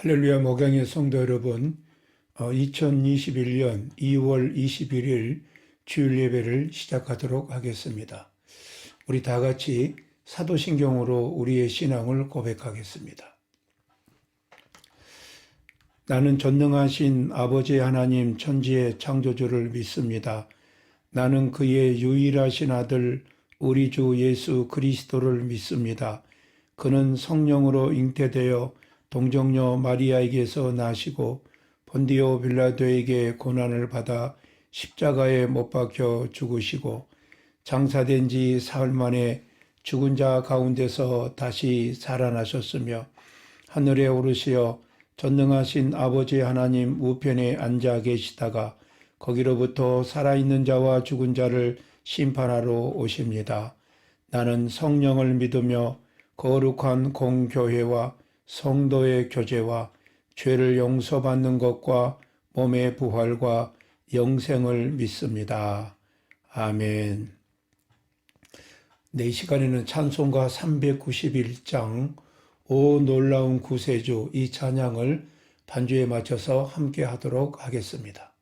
할렐루야 목양의 성도 여러분, 2021년 2월 21일 주일 예배를 시작하도록 하겠습니다. 우리 다 같이 사도신경으로 우리의 신앙을 고백하겠습니다. 나는 전능하신 아버지 하나님 천지의 창조주를 믿습니다. 나는 그의 유일하신 아들 우리 주 예수 그리스도를 믿습니다. 그는 성령으로 잉태되어 동정녀 마리아에게서 나시고 본디오 빌라도에게 고난을 받아 십자가에 못 박혀 죽으시고 장사된 지 사흘 만에 죽은 자 가운데서 다시 살아나셨으며 하늘에 오르시어 전능하신 아버지 하나님 우편에 앉아 계시다가 거기로부터 살아있는 자와 죽은 자를 심판하러 오십니다. 나는 성령을 믿으며 거룩한 공교회와 성도의 교제와 죄를 용서받는 것과 몸의 부활과 영생을 믿습니다. 아멘. 이 시간에는 찬송가 391장 오 놀라운 구세주 이 찬양을 반주에 맞춰서 함께 하도록 하겠습니다.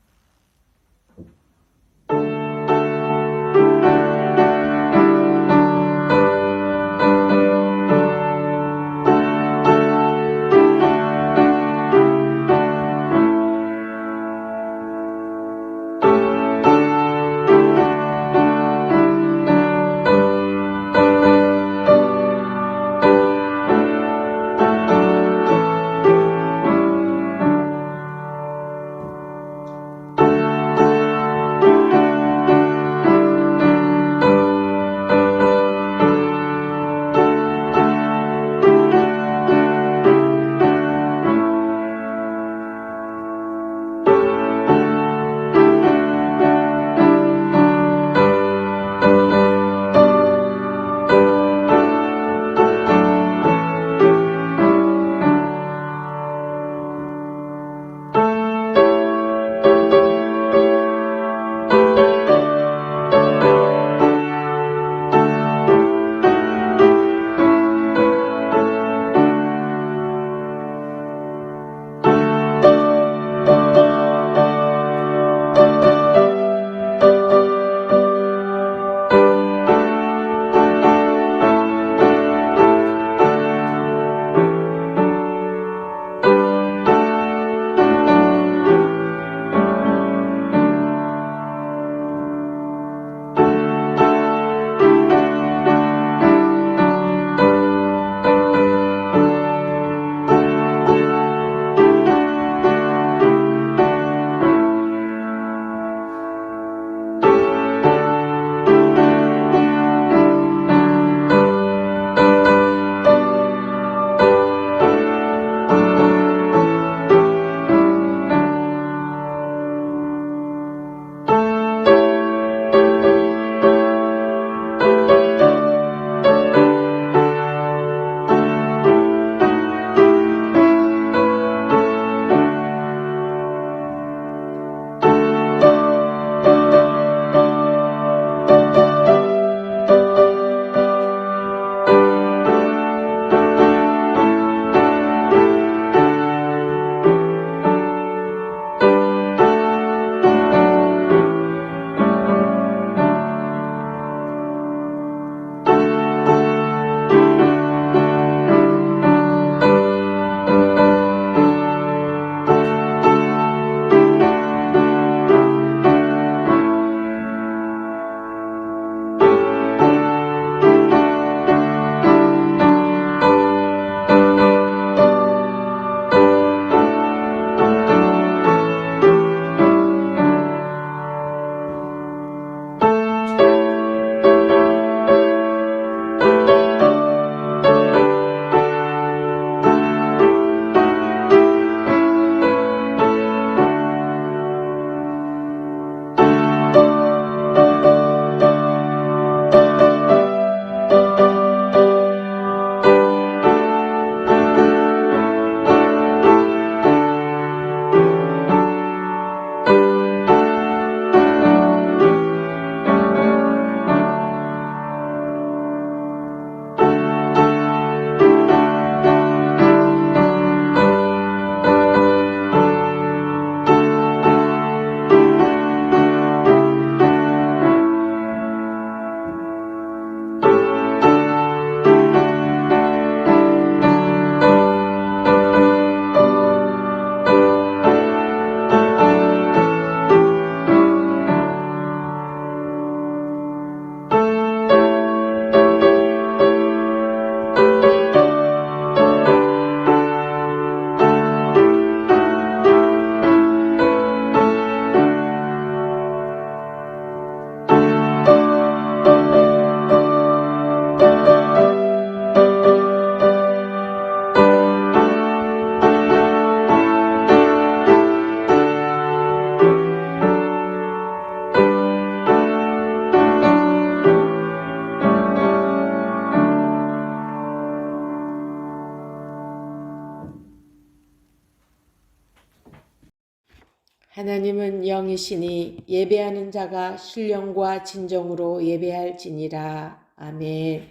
하나님은 영이시니 예배하는 자가 신령과 진정으로 예배할지니라. 아멘.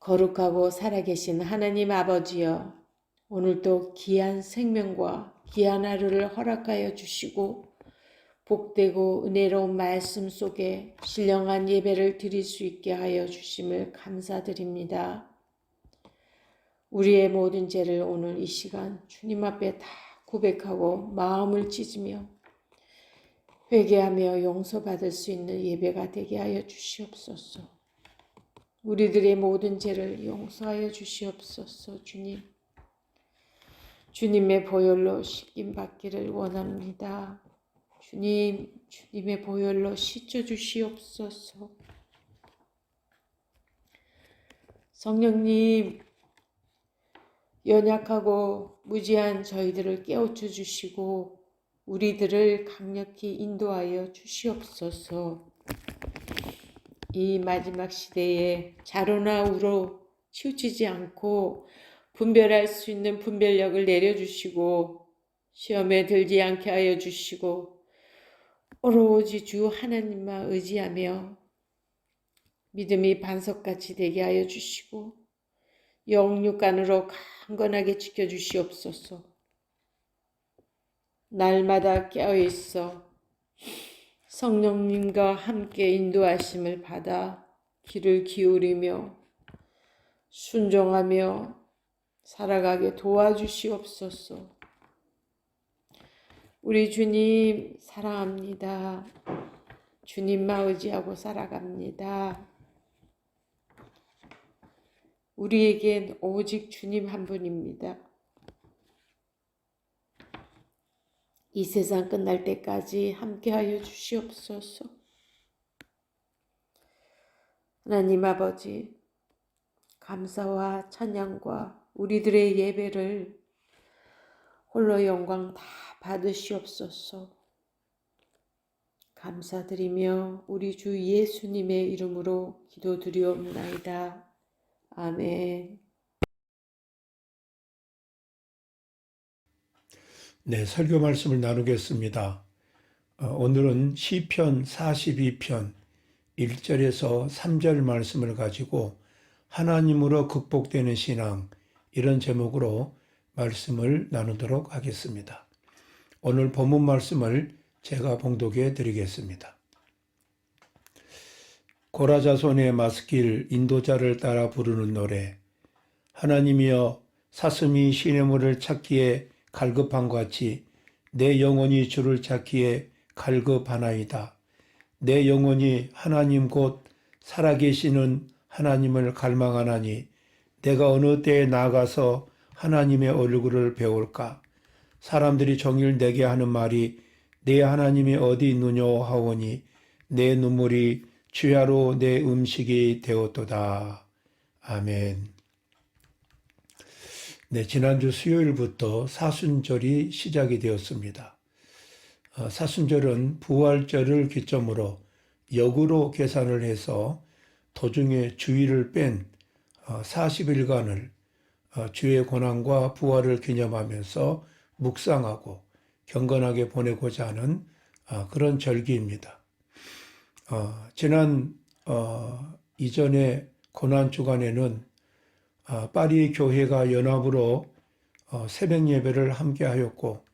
거룩하고 살아계신 하나님 아버지여, 오늘도 귀한 생명과 귀한 하루를 허락하여 주시고 복되고 은혜로운 말씀 속에 신령한 예배를 드릴 수 있게 하여 주심을 감사드립니다. 우리의 모든 죄를 오늘 이 시간 주님 앞에 다 고백하고 마음을 찢으며 회개하며 용서받을 수 있는 예배가 되게 하여 주시옵소서. 우리들의 모든 죄를 용서하여 주시옵소서. 주님, 주님의 보혈로 씻김 받기를 원합니다. 주님, 주님의 보혈로 씻어 주시옵소서. 성령님, 연약하고 무지한 저희들을 깨우쳐 주시고 우리들을 강력히 인도하여 주시옵소서. 이 마지막 시대에 좌로나 우로 치우치지 않고 분별할 수 있는 분별력을 내려주시고 시험에 들지 않게 하여 주시고 오로지 주 하나님만 의지하며 믿음이 반석같이 되게 하여 주시고 영육간으로 강건하게 지켜주시옵소서. 날마다 깨어있어 성령님과 함께 인도하심을 받아 귀를 기울이며 순종하며 살아가게 도와주시옵소서. 우리 주님 사랑합니다. 주님만 의지하고 살아갑니다. 우리에겐 오직 주님 한 분입니다. 이 세상 끝날 때까지 함께하여 주시옵소서. 하나님 아버지, 감사와 찬양과 우리들의 예배를 홀로 영광 다 받으시옵소서. 감사드리며 우리 주 예수님의 이름으로 기도드리옵나이다. 아멘. 네, 설교 말씀을 나누겠습니다. 오늘은 시편 42편 1절에서 3절 말씀을 가지고 하나님으로 극복되는 신앙, 이런 제목으로 말씀을 나누도록 하겠습니다. 오늘 본문 말씀을 제가 봉독해 드리겠습니다. 고라자손의 마스길 인도자를 따라 부르는 노래. 하나님이여, 사슴이 시냇물을 찾기에 갈급함 같이 내 영혼이 주를 찾기에 갈급하나이다. 내 영혼이 하나님 곧 살아계시는 하나님을 갈망하나니 내가 어느 때에 나아가서 하나님의 얼굴을 배울까? 사람들이 종일 내게 하는 말이 내 하나님이 어디 있느뇨 하오니 내 눈물이 주야로 내 음식이 되었도다. 아멘. 네, 지난주 수요일부터 사순절이 시작이 되었습니다. 사순절은 부활절을 기점으로 역으로 계산을 해서 도중에 주일을 뺀 40일간을 주의 고난과 부활을 기념하면서 묵상하고 경건하게 보내고자 하는 그런 절기입니다. 지난 이전에 고난 주간에는 파리 교회가 연합으로 새벽 예배를 함께 하였고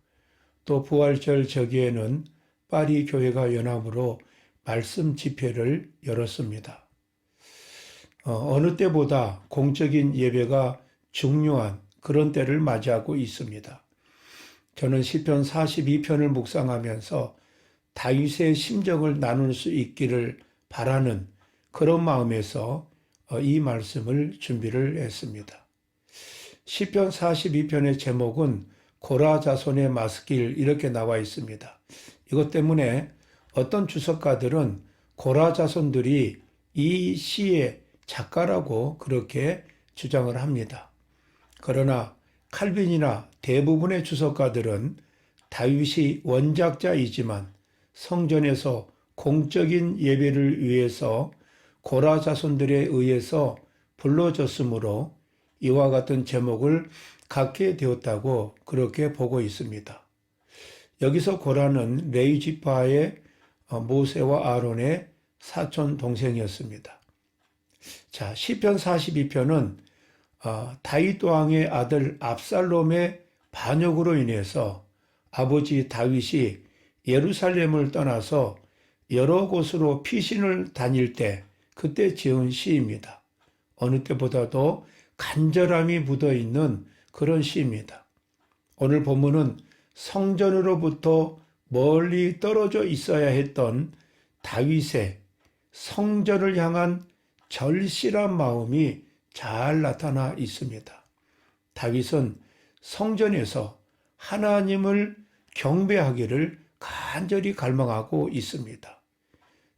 또 부활절 저기에는 파리 교회가 연합으로 말씀 집회를 열었습니다. 어느 때보다 공적인 예배가 중요한 그런 때를 맞이하고 있습니다. 저는 시편 42편을 묵상하면서 다윗의 심정을 나눌 수 있기를 바라는 그런 마음에서 이 말씀을 준비를 했습니다. 시편 42편의 제목은 고라자손의 마스길 이렇게 나와 있습니다. 이것 때문에 어떤 주석가들은 고라자손들이 이 시의 작가라고 그렇게 주장을 합니다. 그러나 칼빈이나 대부분의 주석가들은 다윗이 원작자이지만 성전에서 공적인 예배를 위해서 고라 자손들에 의해서 불러졌으므로 이와 같은 제목을 갖게 되었다고 그렇게 보고 있습니다. 여기서 고라는 레위 지파의 모세와 아론의 사촌 동생이었습니다. 자, 시편 42편은 다윗 왕의 아들 압살롬의 반역으로 인해서 아버지 다윗이 예루살렘을 떠나서 여러 곳으로 피신을 다닐 때 그때 지은 시입니다. 어느 때보다도 간절함이 묻어 있는 그런 시입니다. 오늘 본문은 성전으로부터 멀리 떨어져 있어야 했던 다윗의 성전을 향한 절실한 마음이 잘 나타나 있습니다. 다윗은 성전에서 하나님을 경배하기를 간절히 갈망하고 있습니다.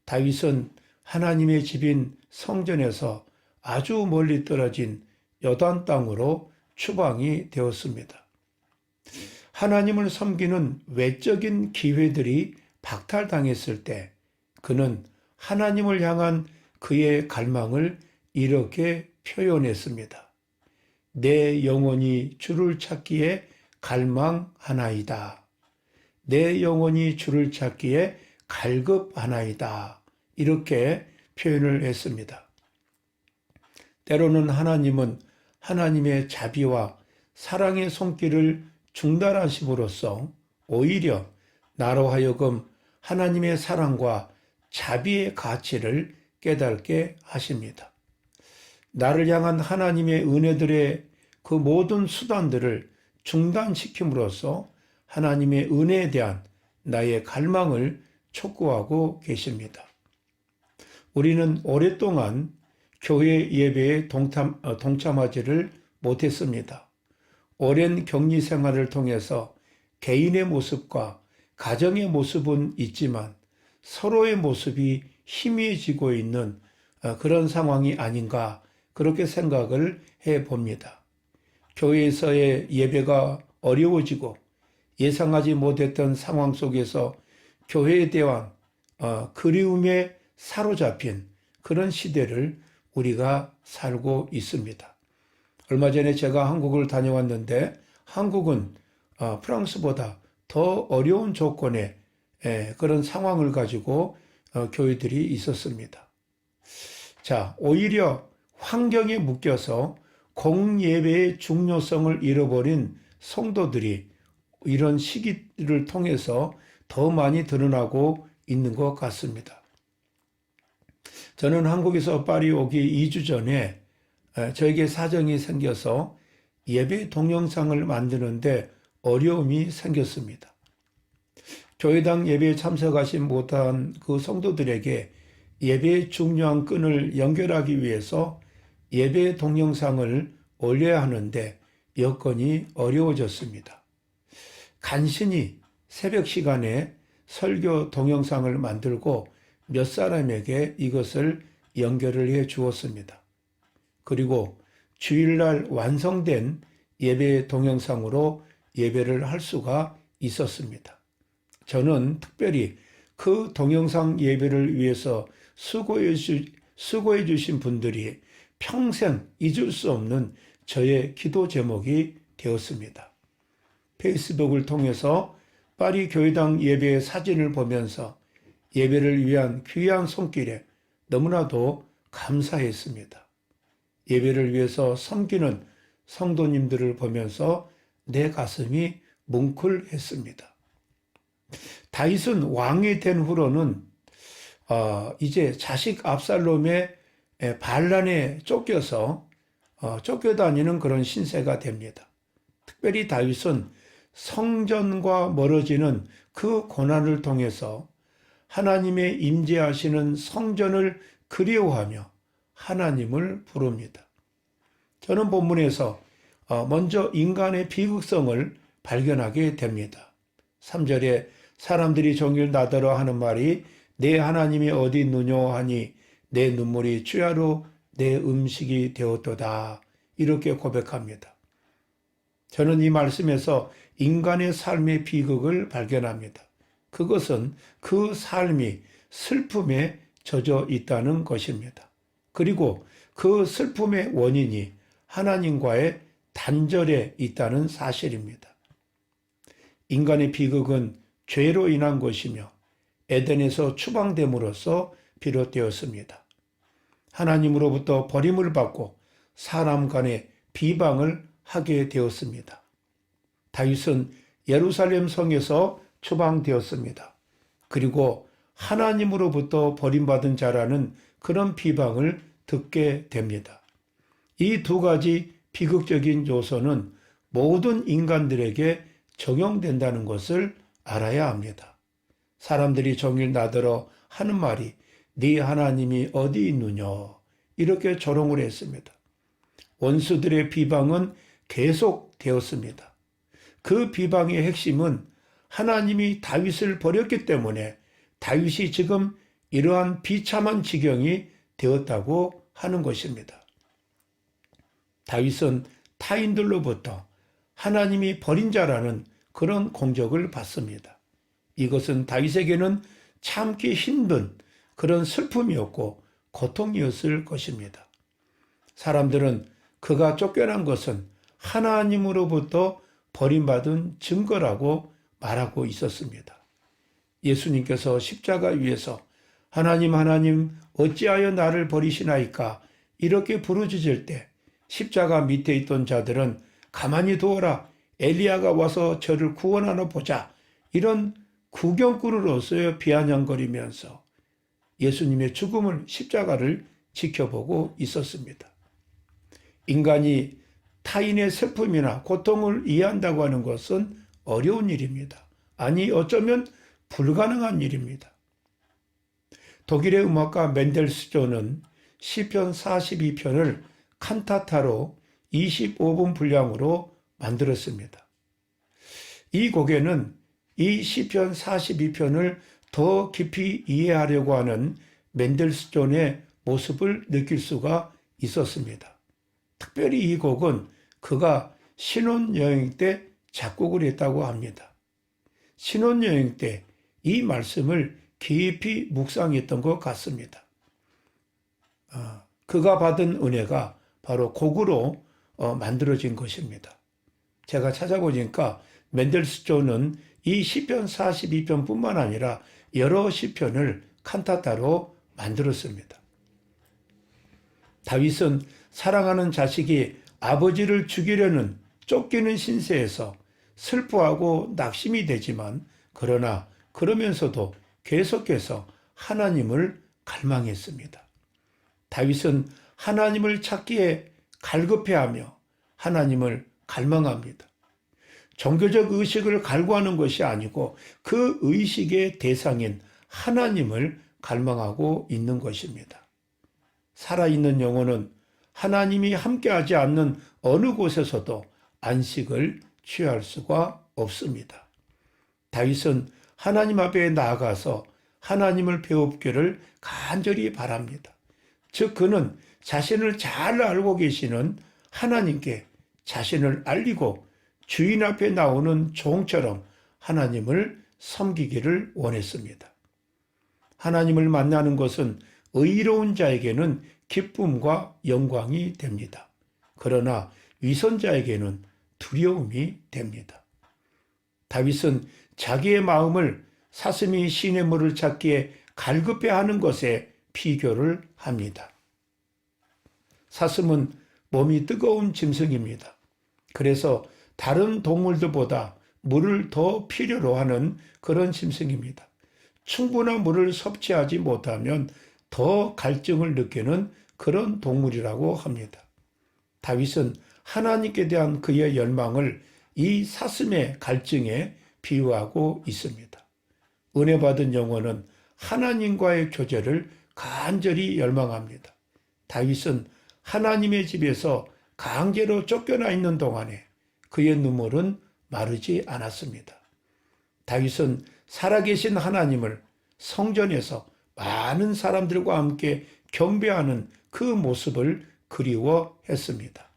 다윗은 하나님의 집인 성전에서 아주 멀리 떨어진 요단 땅으로 추방이 되었습니다. 하나님을 섬기는 외적인 기회들이 박탈당했을 때 그는 하나님을 향한 그의 갈망을 이렇게 표현했습니다. 내 영혼이 주를 찾기에 갈망하나이다. 내 영혼이 주를 찾기에 갈급하나이다. 이렇게 표현을 했습니다. 때로는 하나님은 하나님의 자비와 사랑의 손길을 중단하심으로써 오히려 나로 하여금 하나님의 사랑과 자비의 가치를 깨닫게 하십니다. 나를 향한 하나님의 은혜들의 그 모든 수단들을 중단시킴으로써 하나님의 은혜에 대한 나의 갈망을 촉구하고 계십니다. 우리는 오랫동안 교회 예배에 동참하지를 못했습니다. 오랜 격리 생활을 통해서 개인의 모습과 가정의 모습은 있지만 서로의 모습이 희미해지고 있는 그런 상황이 아닌가 그렇게 생각을 해봅니다. 교회에서의 예배가 어려워지고 예상하지 못했던 상황 속에서 교회에 대한 그리움에 사로잡힌 그런 시대를 우리가 살고 있습니다. 얼마 전에 제가 한국을 다녀왔는데 한국은 프랑스보다 더 어려운 조건의 그런 상황을 가지고 교회들이 있었습니다. 자, 오히려 환경에 묶여서 공예배의 중요성을 잃어버린 성도들이 이런 시기를 통해서 더 많이 드러나고 있는 것 같습니다. 저는 한국에서 파리 오기 2주 전에 저에게 사정이 생겨서 예배 동영상을 만드는데 어려움이 생겼습니다. 교회당 예배에 참석하지 못한 그 성도들에게 예배의 중요한 끈을 연결하기 위해서 예배 동영상을 올려야 하는데 여건이 어려워졌습니다. 간신히 새벽 시간에 설교 동영상을 만들고 몇 사람에게 이것을 연결을 해 주었습니다. 그리고 주일날 완성된 예배 동영상으로 예배를 할 수가 있었습니다. 저는 특별히 그 동영상 예배를 위해서 수고해 주신 분들이 평생 잊을 수 없는 저의 기도 제목이 되었습니다. 페이스북을 통해서 파리 교회당 예배의 사진을 보면서 예배를 위한 귀한 손길에 너무나도 감사했습니다. 예배를 위해서 섬기는 성도님들을 보면서 내 가슴이 뭉클했습니다. 다윗은 왕이 된 후로는 이제 자식 압살롬의 반란에 쫓겨서 쫓겨다니는 그런 신세가 됩니다. 특별히 다윗은 성전과 멀어지는 그 고난을 통해서 하나님의 임재하시는 성전을 그리워하며 하나님을 부릅니다. 저는 본문에서 먼저 인간의 비극성을 발견하게 됩니다. 3절에 사람들이 종일 나더러 하는 말이 내 하나님이 어디 있느뇨 하니 내 눈물이 주야로 내 음식이 되었도다. 이렇게 고백합니다. 저는 이 말씀에서 인간의 삶의 비극을 발견합니다. 그것은 그 삶이 슬픔에 젖어 있다는 것입니다. 그리고 그 슬픔의 원인이 하나님과의 단절에 있다는 사실입니다. 인간의 비극은 죄로 인한 것이며 에덴에서 추방됨으로써 비롯되었습니다. 하나님으로부터 버림을 받고 사람 간의 비방을 하게 되었습니다. 다윗은 예루살렘 성에서 추방되었습니다. 그리고 하나님으로부터 버림받은 자라는 그런 비방을 듣게 됩니다. 이 두 가지 비극적인 요소는 모든 인간들에게 적용된다는 것을 알아야 합니다. 사람들이 종일 나더러 하는 말이 네 하나님이 어디 있느냐 이렇게 조롱을 했습니다. 원수들의 비방은 계속되었습니다. 그 비방의 핵심은 하나님이 다윗을 버렸기 때문에 다윗이 지금 이러한 비참한 지경이 되었다고 하는 것입니다. 다윗은 타인들로부터 하나님이 버린 자라는 그런 공적을 받습니다. 이것은 다윗에게는 참기 힘든 그런 슬픔이었고 고통이었을 것입니다. 사람들은 그가 쫓겨난 것은 하나님으로부터 버림받은 증거라고 말하고 있었습니다. 예수님께서 십자가 위에서 하나님 하나님 어찌하여 나를 버리시나이까 이렇게 부르짖을 때 십자가 밑에 있던 자들은 가만히 두어라 엘리야가 와서 저를 구원하나 보자 이런 구경꾼으로서 비아냥거리면서 예수님의 죽음을 십자가를 지켜보고 있었습니다. 인간이 타인의 슬픔이나 고통을 이해한다고 하는 것은 어려운 일입니다. 아니 어쩌면 불가능한 일입니다. 독일의 음악가 멘델스존은 시편 42편을 칸타타로 25분 분량으로 만들었습니다. 이 곡에는 이 시편 42편을 더 깊이 이해하려고 하는 멘델스존의 모습을 느낄 수가 있었습니다. 특별히 이 곡은 그가 신혼여행 때 작곡을 했다고 합니다. 신혼여행 때 이 말씀을 깊이 묵상했던 것 같습니다. 그가 받은 은혜가 바로 곡으로 만들어진 것입니다. 제가 찾아보니까 멘델스존은 이 시편 42편뿐만 아니라 여러 시편을 칸타타로 만들었습니다. 다윗은 사랑하는 자식이 아버지를 죽이려는 쫓기는 신세에서 슬퍼하고 낙심이 되지만 그러면서도 계속해서 하나님을 갈망했습니다. 다윗은 하나님을 찾기에 갈급해하며 하나님을 갈망합니다. 종교적 의식을 갈구하는 것이 아니고 그 의식의 대상인 하나님을 갈망하고 있는 것입니다. 살아있는 영혼은 하나님이 함께하지 않는 어느 곳에서도 안식을 취할 수가 없습니다. 다윗은 하나님 앞에 나아가서 하나님을 배웁기를 간절히 바랍니다. 즉 그는 자신을 잘 알고 계시는 하나님께 자신을 알리고 주인 앞에 나오는 종처럼 하나님을 섬기기를 원했습니다. 하나님을 만나는 것은 의로운 자에게는 기쁨과 영광이 됩니다. 그러나 위선자에게는 두려움이 됩니다. 다윗은 자기의 마음을 사슴이 시냇물을 찾기에 갈급해하는 것에 비교를 합니다. 사슴은 몸이 뜨거운 짐승입니다. 그래서 다른 동물들보다 물을 더 필요로 하는 그런 짐승입니다. 충분한 물을 섭취하지 못하면 더 갈증을 느끼는 그런 동물이라고 합니다. 다윗은 하나님께 대한 그의 열망을 이 사슴의 갈증에 비유하고 있습니다. 은혜 받은 영혼은 하나님과의 교제를 간절히 열망합니다. 다윗은 하나님의 집에서 강제로 쫓겨나 있는 동안에 그의 눈물은 마르지 않았습니다. 다윗은 살아계신 하나님을 성전에서 많은 사람들과 함께 경배하는 그 모습을 그리워했습니다.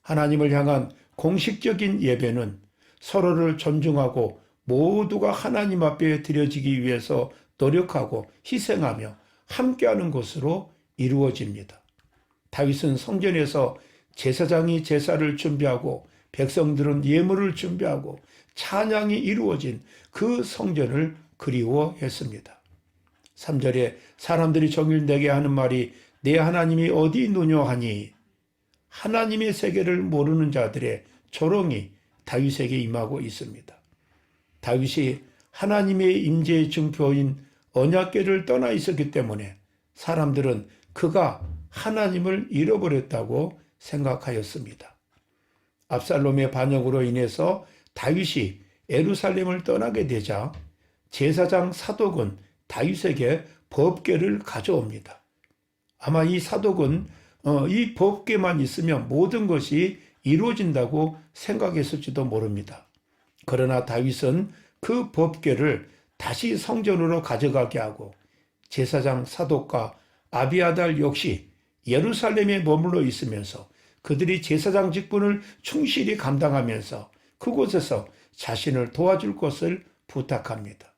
하나님을 향한 공식적인 예배는 서로를 존중하고 모두가 하나님 앞에 드려지기 위해서 노력하고 희생하며 함께하는 것으로 이루어집니다. 다윗은 성전에서 제사장이 제사를 준비하고 백성들은 예물을 준비하고 찬양이 이루어진 그 성전을 그리워했습니다. 3절에 사람들이 종일 내게 하는 말이 내 하나님이 어디 있느냐 하니 하나님의 세계를 모르는 자들의 조롱이 다윗에게 임하고 있습니다. 다윗이 하나님의 임재의 증표인 언약궤를 떠나 있었기 때문에 사람들은 그가 하나님을 잃어버렸다고 생각하였습니다. 압살롬의 반역으로 인해서 다윗이 예루살렘을 떠나게 되자 제사장 사독은 다윗에게 법궤를 가져옵니다. 아마 이 사독은 이 법궤만 있으면 모든 것이 이루어진다고 생각했을지도 모릅니다. 그러나 다윗은 그 법궤를 다시 성전으로 가져가게 하고 제사장 사독과 아비아달 역시 예루살렘에 머물러 있으면서 그들이 제사장 직분을 충실히 감당하면서 그곳에서 자신을 도와줄 것을 부탁합니다.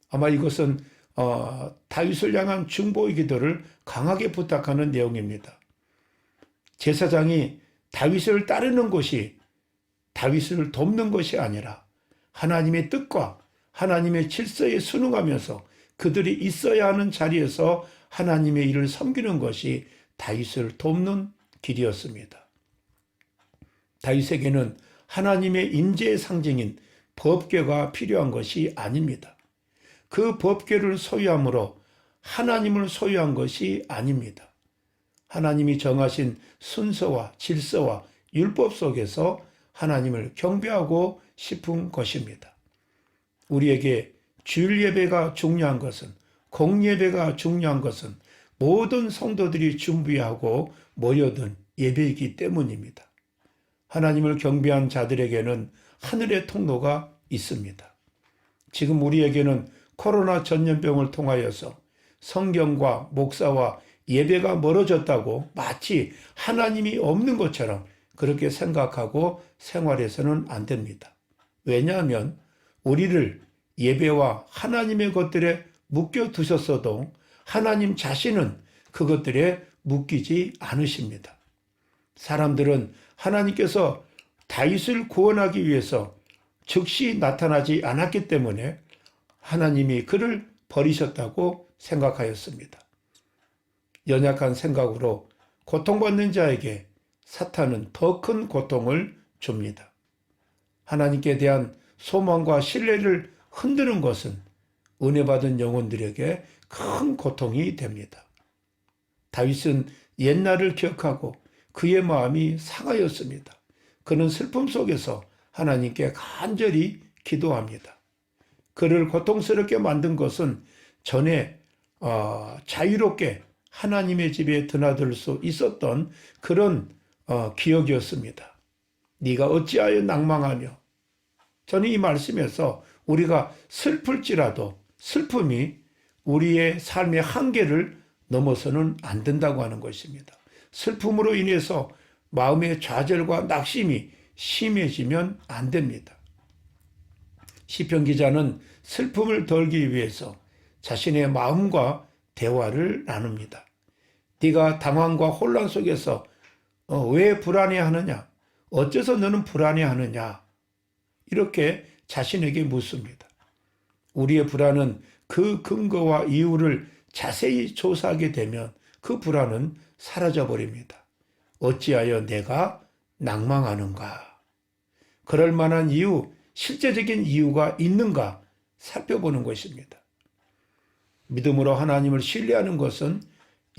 아마 이것은 다윗을 향한 중보의 기도를 강하게 부탁하는 내용입니다. 제사장이 다윗을 따르는 것이 다윗을 돕는 것이 아니라 하나님의 뜻과 하나님의 질서에 순응하면서 그들이 있어야 하는 자리에서 하나님의 일을 섬기는 것이 다윗을 돕는 길이었습니다. 다윗에게는 하나님의 임재의 상징인 법궤가 필요한 것이 아닙니다. 그 법궤를 소유함으로 하나님을 소유한 것이 아닙니다. 하나님이 정하신 순서와 질서와 율법 속에서 하나님을 경배하고 싶은 것입니다. 우리에게 주일 예배가 중요한 것은, 공예배가 중요한 것은 모든 성도들이 준비하고 모여든 예배이기 때문입니다. 하나님을 경배한 자들에게는 하늘의 통로가 있습니다. 지금 우리에게는 코로나 전염병을 통하여서 성경과 목사와 예배가 멀어졌다고 마치 하나님이 없는 것처럼 그렇게 생각하고 생활해서는 안 됩니다. 왜냐하면 우리를 예배와 하나님의 것들에 묶여두셨어도 하나님 자신은 그것들에 묶이지 않으십니다. 사람들은 하나님께서 다윗을 구원하기 위해서 즉시 나타나지 않았기 때문에 하나님이 그를 버리셨다고 생각하였습니다. 연약한 생각으로 고통받는 자에게 사탄은 더 큰 고통을 줍니다. 하나님께 대한 소망과 신뢰를 흔드는 것은 은혜 받은 영혼들에게 큰 고통이 됩니다. 다윗은 옛날을 기억하고 그의 마음이 상하였습니다. 그는 슬픔 속에서 하나님께 간절히 기도합니다. 그를 고통스럽게 만든 것은 전에 자유롭게 하나님의 집에 드나들 수 있었던 그런 기억이었습니다. 네가 어찌하여 낭망하며, 저는 이 말씀에서 우리가 슬플지라도 슬픔이 우리의 삶의 한계를 넘어서는 안 된다고 하는 것입니다. 슬픔으로 인해서 마음의 좌절과 낙심이 심해지면 안 됩니다. 시편 기자는 슬픔을 덜기 위해서 자신의 마음과 대화를 나눕니다. 네가 당황과 혼란 속에서 왜 불안해하느냐? 어째서 너는 불안해하느냐? 이렇게 자신에게 묻습니다. 우리의 불안은 그 근거와 이유를 자세히 조사하게 되면 그 불안은 사라져버립니다. 어찌하여 내가 낭망하는가? 그럴 만한 이유, 실제적인 이유가 있는가 살펴보는 것입니다. 믿음으로 하나님을 신뢰하는 것은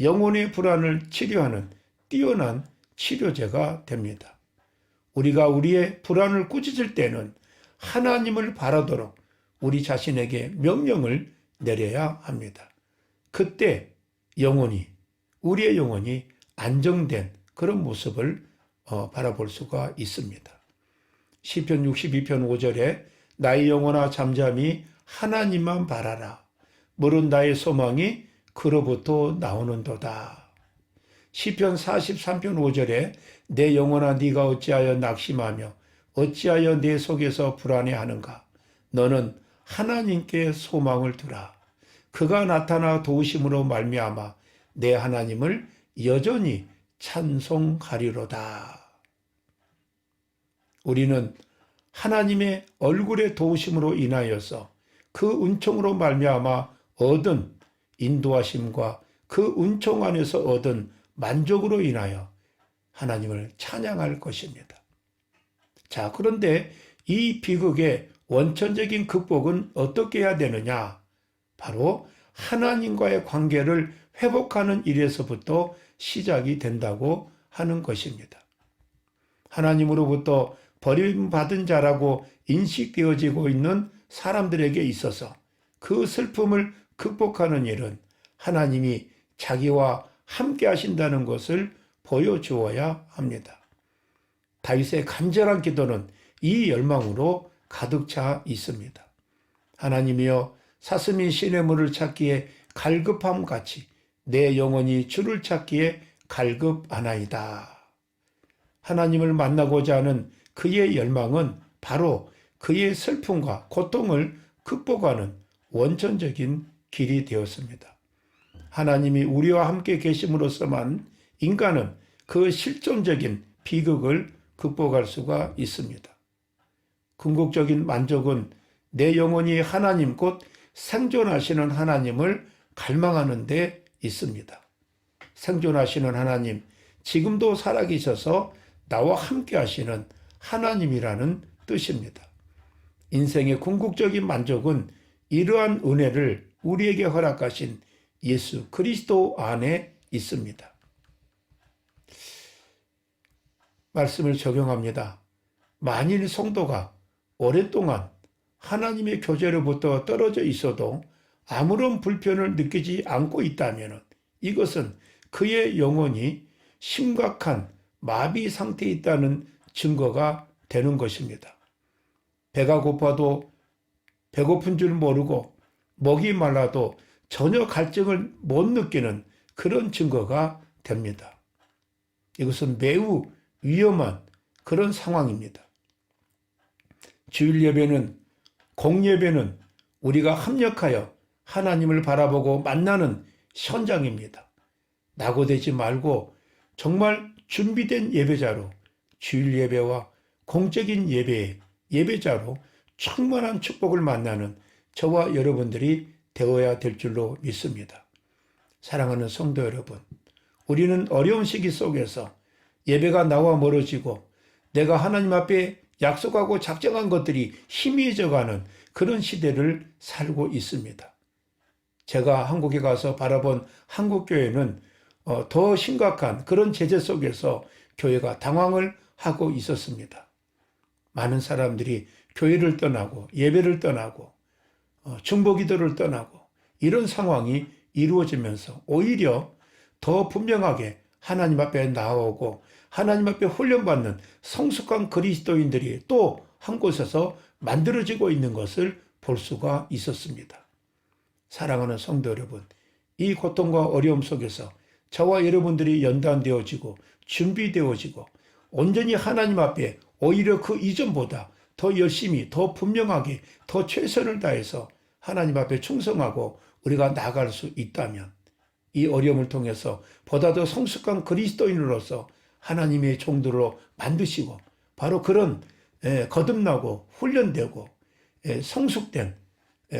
영혼의 불안을 치료하는 뛰어난 치료제가 됩니다. 우리가 우리의 불안을 꾸짖을 때는 하나님을 바라도록 우리 자신에게 명령을 내려야 합니다. 그때 우리의 영혼이 안정된 그런 모습을 바라볼 수가 있습니다. 시편 62편 5절에 나의 영혼아 잠잠히 하나님만 바라라. 물은 나의 소망이 그로부터 나오는도다. 시편 43편 5절에 내 영혼아 네가 어찌하여 낙심하며 어찌하여 내 속에서 불안해하는가. 너는 하나님께 소망을 두라. 그가 나타나 도우심으로 말미암아 내 하나님을 여전히 찬송하리로다. 우리는 하나님의 얼굴의 도우심으로 인하여서 그 은총으로 말미암아 얻은 인도하심과 그 은총 안에서 얻은 만족으로 인하여 하나님을 찬양할 것입니다. 자, 그런데 이 비극의 원천적인 극복은 어떻게 해야 되느냐? 바로 하나님과의 관계를 회복하는 일에서부터 시작이 된다고 하는 것입니다. 하나님으로부터 버림받은 자라고 인식되어지고 있는 사람들에게 있어서 그 슬픔을 극복하는 일은 하나님이 자기와 함께 하신다는 것을 보여주어야 합니다. 다윗의 간절한 기도는 이 열망으로 가득 차 있습니다. 하나님이여, 사슴이 시냇물을 찾기에 갈급함 같이 내 영혼이 주를 찾기에 갈급하나이다. 하나님을 만나고자 하는 그의 열망은 바로 그의 슬픔과 고통을 극복하는 원천적인 길이 되었습니다. 하나님이 우리와 함께 계심으로써만 인간은 그 실존적인 비극을 극복할 수가 있습니다. 궁극적인 만족은 내 영혼이 하나님 곧 생존하시는 하나님을 갈망하는 데 있습니다. 생존하시는 하나님, 지금도 살아계셔서 나와 함께 하시는 하나님이라는 뜻입니다. 인생의 궁극적인 만족은 이러한 은혜를 우리에게 허락하신 예수 그리스도 안에 있습니다. 말씀을 적용합니다. 만일 성도가 오랫동안 하나님의 교제로부터 떨어져 있어도 아무런 불편을 느끼지 않고 있다면 이것은 그의 영혼이 심각한 마비 상태에 있다는 증거가 되는 것입니다. 배가 고파도 배고픈 줄 모르고 목이 말라도 전혀 갈증을 못 느끼는 그런 증거가 됩니다. 이것은 매우 위험한 그런 상황입니다. 주일 예배는, 공예배는 우리가 합력하여 하나님을 바라보고 만나는 현장입니다. 낙오되지 말고 정말 준비된 예배자로 주일 예배와 공적인 예배의 예배자로 충만한 축복을 만나는 저와 여러분들이 되어야 될 줄로 믿습니다. 사랑하는 성도 여러분, 우리는 어려운 시기 속에서 예배가 나와 멀어지고 내가 하나님 앞에 약속하고 작정한 것들이 희미해져가는 그런 시대를 살고 있습니다. 제가 한국에 가서 바라본 한국교회는 더 심각한 그런 제재 속에서 교회가 당황을 하고 있었습니다. 많은 사람들이 교회를 떠나고 예배를 떠나고 중보기도를 떠나고 이런 상황이 이루어지면서 오히려 더 분명하게 하나님 앞에 나오고 하나님 앞에 훈련받는 성숙한 그리스도인들이 또 한 곳에서 만들어지고 있는 것을 볼 수가 있었습니다. 사랑하는 성도 여러분, 이 고통과 어려움 속에서 저와 여러분들이 연단되어지고 준비되어지고 온전히 하나님 앞에 오히려 그 이전보다 더 열심히, 더 분명하게, 더 최선을 다해서 하나님 앞에 충성하고 우리가 나아갈 수 있다면 이 어려움을 통해서 보다 더 성숙한 그리스도인으로서 하나님의 종들로 만드시고 바로 그런 거듭나고 훈련되고 성숙된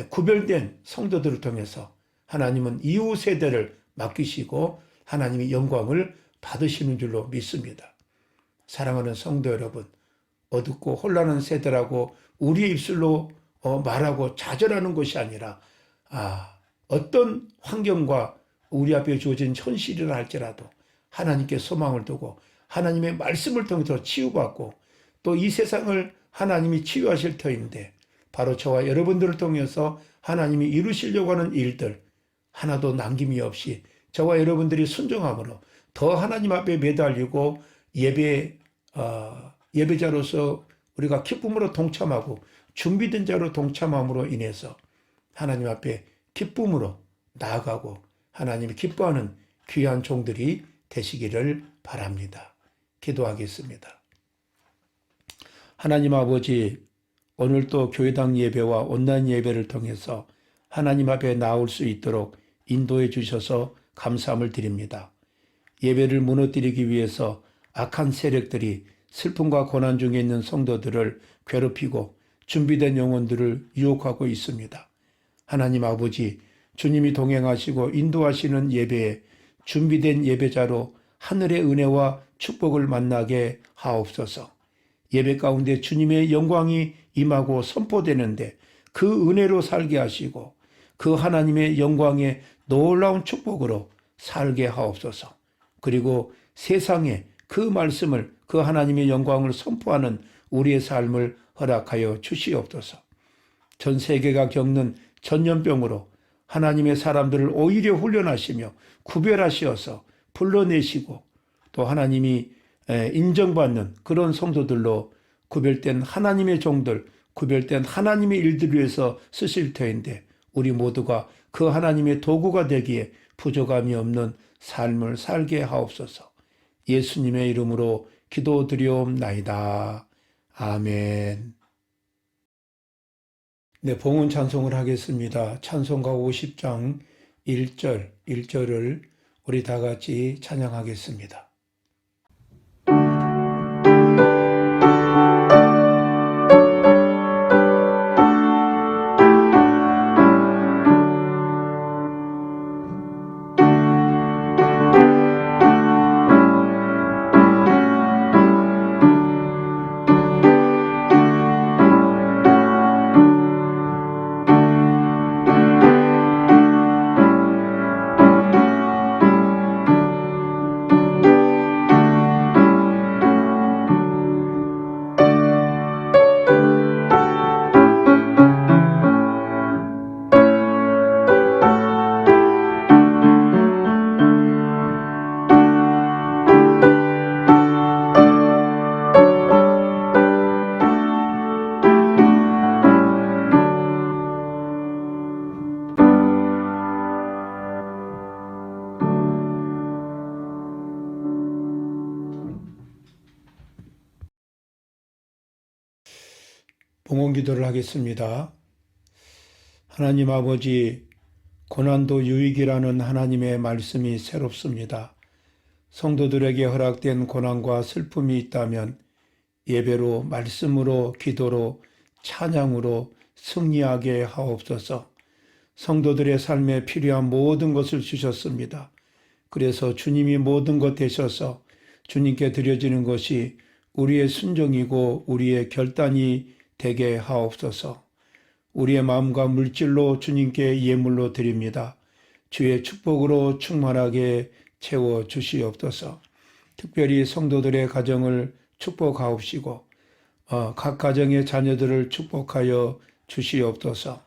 구별된 성도들을 통해서 하나님은 이후 세대를 맡기시고 하나님의 영광을 받으시는 줄로 믿습니다. 사랑하는 성도 여러분, 어둡고 혼란한 세대라고 우리의 입술로 말하고 좌절하는 것이 아니라 어떤 환경과 우리 앞에 주어진 현실이라 할지라도 하나님께 소망을 두고 하나님의 말씀을 통해서 치유받고 또 이 세상을 하나님이 치유하실 터인데 바로 저와 여러분들을 통해서 하나님이 이루시려고 하는 일들 하나도 남김이 없이 저와 여러분들이 순종함으로 더 하나님 앞에 매달리고 예배자로서 우리가 기쁨으로 동참하고 준비된 자로 동참함으로 인해서 하나님 앞에 기쁨으로 나아가고 하나님이 기뻐하는 귀한 종들이 되시기를 바랍니다. 기도하겠습니다. 하나님 아버지, 오늘 또 교회당 예배와 온라인 예배를 통해서 하나님 앞에 나올 수 있도록 인도해 주셔서 감사함을 드립니다. 예배를 무너뜨리기 위해서 악한 세력들이 슬픔과 고난 중에 있는 성도들을 괴롭히고 준비된 영혼들을 유혹하고 있습니다. 하나님 아버지, 주님이 동행하시고 인도하시는 예배에 준비된 예배자로 하늘의 은혜와 축복을 만나게 하옵소서. 예배 가운데 주님의 영광이 임하고 선포되는데 그 은혜로 살게 하시고 그 하나님의 영광의 놀라운 축복으로 살게 하옵소서. 그리고 세상에 그 말씀을, 그 하나님의 영광을 선포하는 우리의 삶을 허락하여 주시옵소서. 전 세계가 겪는 전염병으로 하나님의 사람들을 오히려 훈련하시며 구별하시어서 불러내시고 또 하나님이 인정받는 그런 성도들로 구별된 하나님의 종들, 구별된 하나님의 일들 위해서 쓰실 터인데 우리 모두가 그 하나님의 도구가 되기에 부족함이 없는 삶을 살게 하옵소서. 예수님의 이름으로 기도드리옵나이다. 아멘. 네, 봉헌 찬송을 하겠습니다. 찬송가 50장 1절을 우리 다 같이 찬양하겠습니다. 봉헌 기도를 하겠습니다. 하나님 아버지, 고난도 유익이라는 하나님의 말씀이 새롭습니다. 성도들에게 허락된 고난과 슬픔이 있다면 예배로, 말씀으로, 기도로, 찬양으로 승리하게 하옵소서. 성도들의 삶에 필요한 모든 것을 주셨습니다. 그래서 주님이 모든 것 되셔서 주님께 드려지는 것이 우리의 순종이고 우리의 결단이 되게 하옵소서. 우리의 마음과 물질로 주님께 예물로 드립니다. 주의 축복으로 충만하게 채워 주시옵소서. 특별히 성도들의 가정을 축복하옵시고 각 가정의 자녀들을 축복하여 주시옵소서.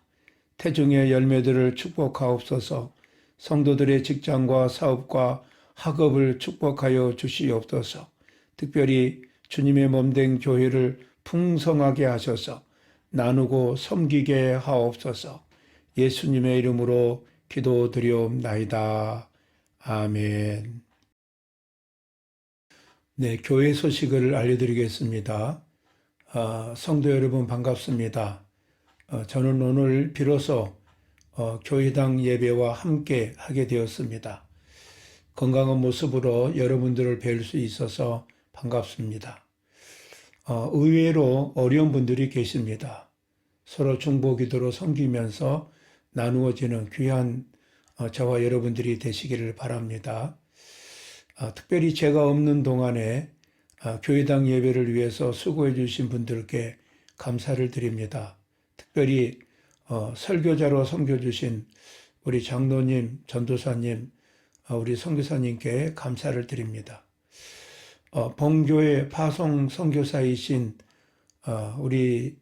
태중의 열매들을 축복하옵소서. 성도들의 직장과 사업과 학업을 축복하여 주시옵소서. 특별히 주님의 몸된 교회를 풍성하게 하셔서 나누고 섬기게 하옵소서. 예수님의 이름으로 기도드리옵나이다. 아멘. 네, 교회 소식을 알려드리겠습니다. 성도 여러분 반갑습니다. 저는 오늘 비로소 교회당 예배와 함께 하게 되었습니다. 건강한 모습으로 여러분들을 뵐 수 있어서 반갑습니다. 의외로 어려운 분들이 계십니다. 서로 중보기도로 섬기면서 나누어지는 귀한 저와 여러분들이 되시기를 바랍니다. 특별히 제가 없는 동안에 교회당 예배를 위해서 수고해 주신 분들께 감사를 드립니다. 특별히 설교자로 섬겨주신 우리 장로님, 전도사님, 우리 선교사님께 감사를 드립니다. 본교회 파송 선교사이신 우리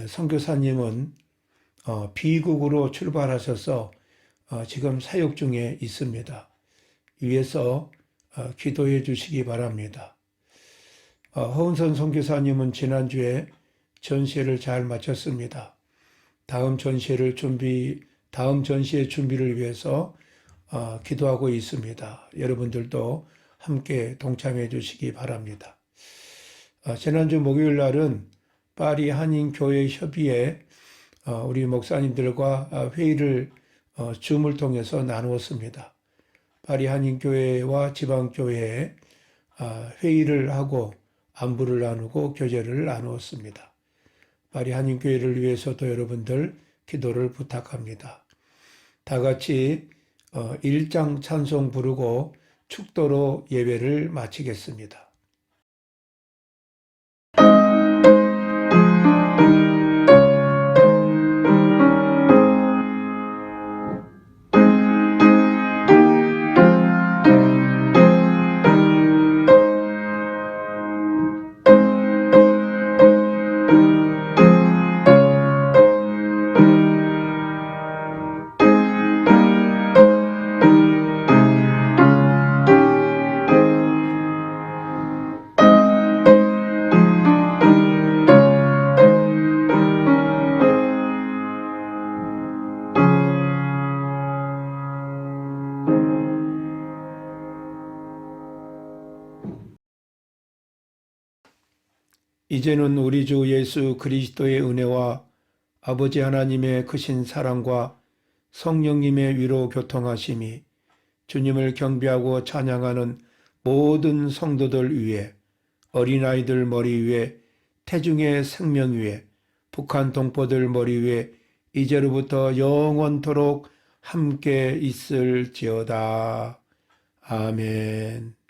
선교사님은 비국으로 출발하셔서 지금 사역 중에 있습니다. 위에서 기도해 주시기 바랍니다. 허은선 선교사님은 지난주에 전시회를 잘 마쳤습니다. 다음 전시회 준비를 위해서 기도하고 있습니다. 여러분들도 함께 동참해 주시기 바랍니다. 지난주 목요일 날은 파리 한인교회 협의회 우리 목사님들과 회의를 줌을 통해서 나누었습니다. 파리 한인교회와 지방교회에 회의를 하고 안부를 나누고 교제를 나누었습니다. 파리 한인교회를 위해서도 여러분들 기도를 부탁합니다. 다 같이 일장 찬송 부르고 축도로 예배를 마치겠습니다. 이제는 우리 주 예수 그리스도의 은혜와 아버지 하나님의 크신 사랑과 성령님의 위로 교통하심이 주님을 경배하고 찬양하는 모든 성도들 위에, 어린아이들 머리 위에, 태중의 생명 위에, 북한 동포들 머리 위에 이제로부터 영원토록 함께 있을지어다. 아멘.